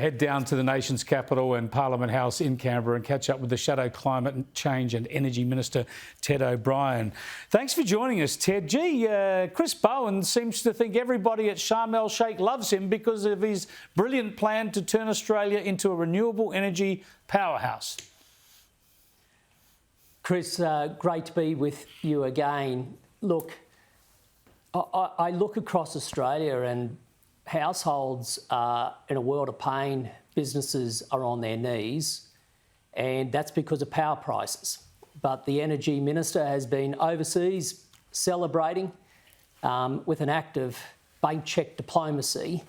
Head down to the nation's capital and Parliament House in Canberra and catch up with the Shadow Climate Change and Energy Minister, Ted O'Brien. Thanks for joining us, Ted. Gee, Chris Bowen seems to think everybody at Sharm el-Sheikh loves him because of his brilliant plan to turn Australia into a renewable energy powerhouse. Chris, great to be with you again. Look, I look across Australia and households are in a world of pain, businesses are on their knees, and that's because of power prices. But the Energy Minister has been overseas celebrating with an act of bank cheque diplomacy,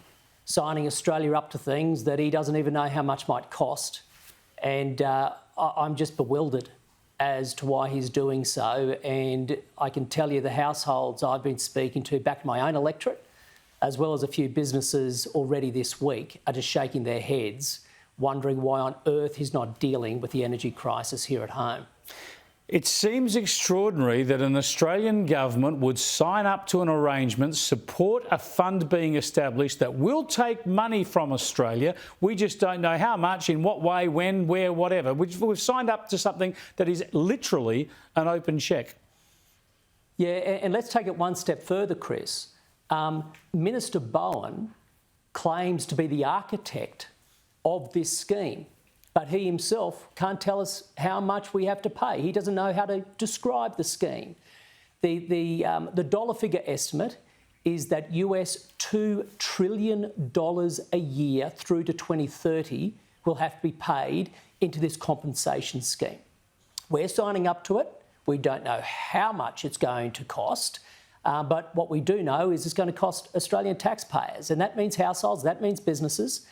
signing Australia up to things that he doesn't even know how much might cost. And I'm just bewildered as to why he's doing so. And I can tell you the households I've been speaking to back in my own electorate, as well as a few businesses already this week, are just shaking their heads, wondering why on earth he's not dealing with the energy crisis here at home. It seems extraordinary that an Australian government would sign up to an arrangement, support a fund being established that will take money from Australia. We just don't know how much, in what way, when, where, whatever. We've signed up to something that is literally an open cheque. Yeah, and let's take it one step further, Chris. Minister Bowen claims to be the architect of this scheme, but he himself can't tell us how much we have to pay. He doesn't know how to describe the scheme. The dollar figure estimate is that US $2 trillion a year through to 2030 will have to be paid into this compensation scheme. We're signing up to it. We don't know how much it's going to cost. But what we do know is it's going to cost Australian taxpayers, and that means households, that means businesses.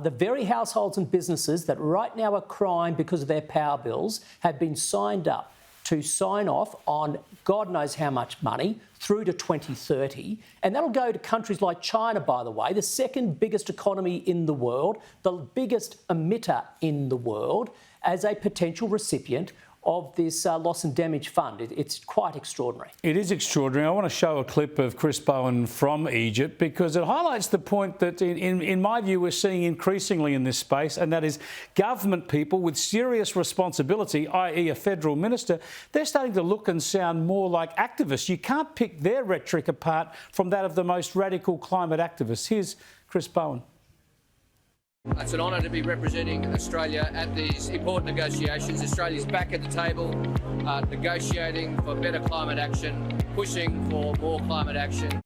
The very households and businesses that right now are crying because of their power bills have been signed up to sign off on God knows how much money through to 2030. And that'll go to countries like China, by the way, the second biggest economy in the world, the biggest emitter in the world, as a potential recipient of this loss and damage fund. It's quite extraordinary. It is extraordinary. I want to show a clip of Chris Bowen from Egypt because it highlights the point that, in my view, we're seeing increasingly in this space, and that is government people with serious responsibility, i.e. a federal minister, they're starting to look and sound more like activists. You can't pick their rhetoric apart from that of the most radical climate activists. Here's Chris Bowen. It's an honour to be representing Australia at these important negotiations. Australia's back at the table, negotiating for better climate action, pushing for more climate action.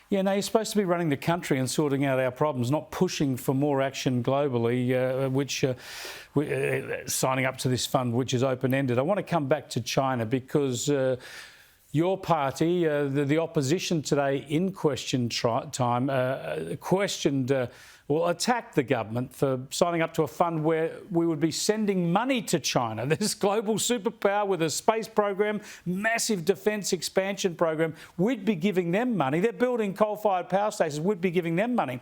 Yeah, no, you're supposed to be running the country and sorting out our problems, not pushing for more action globally, signing up to this fund, which is open-ended. I want to come back to China because your party, the opposition today in question time, attacked the government for signing up to a fund where we would be sending money to China, this global superpower with a space program, massive defence expansion program. We'd be giving them money. They're building coal-fired power stations. We'd be giving them money.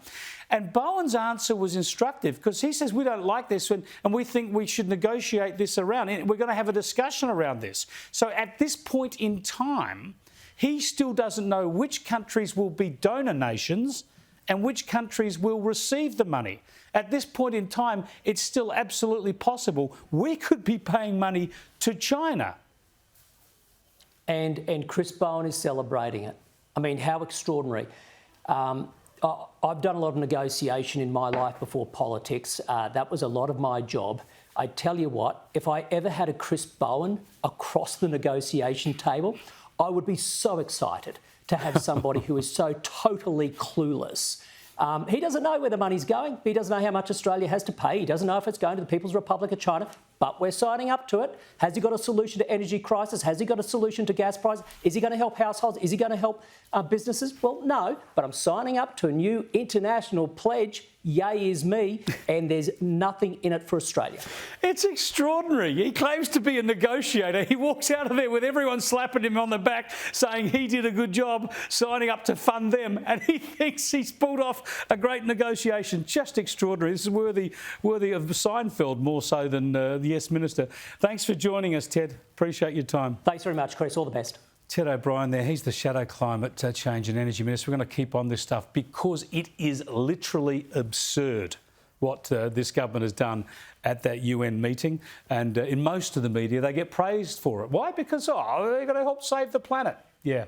And Bowen's answer was instructive because he says we don't like this and we think we should negotiate this around. We're going to have a discussion around this. So at this point in time, he still doesn't know which countries will be donor nations and which countries will receive the money. At this point in time, it's still absolutely possible we could be paying money to China. And Chris Bowen is celebrating it. I mean, how extraordinary. I've done a lot of negotiation in my life before politics. That was a lot of my job. I tell you what, if I ever had a Chris Bowen across the negotiation table, I would be so excited to have somebody who is so totally clueless. He doesn't know where the money's going. He doesn't know how much Australia has to pay. He doesn't know if it's going to the People's Republic of China, but we're signing up to it. Has he got a solution to energy crisis? Has he got a solution to gas prices? Is he going to help households? Is he going to help businesses? Well, no, but I'm signing up to a new international pledge. Yay is me, and there's nothing in it for Australia. It's extraordinary. He claims to be a negotiator. He walks out of there with everyone slapping him on the back saying he did a good job signing up to fund them, and he thinks he's pulled off a great negotiation. Just extraordinary. This is worthy of Seinfeld more so than the Yes Minister. Thanks for joining us, Ted. Appreciate your time. Thanks very much, Chris. All the best. Ted O'Brien there, he's the Shadow Climate Change and Energy Minister. We're going to keep on this stuff because it is literally absurd what this government has done at that UN meeting. And in most of the media, they get praised for it. Why? Because, they're going to help save the planet. Yeah.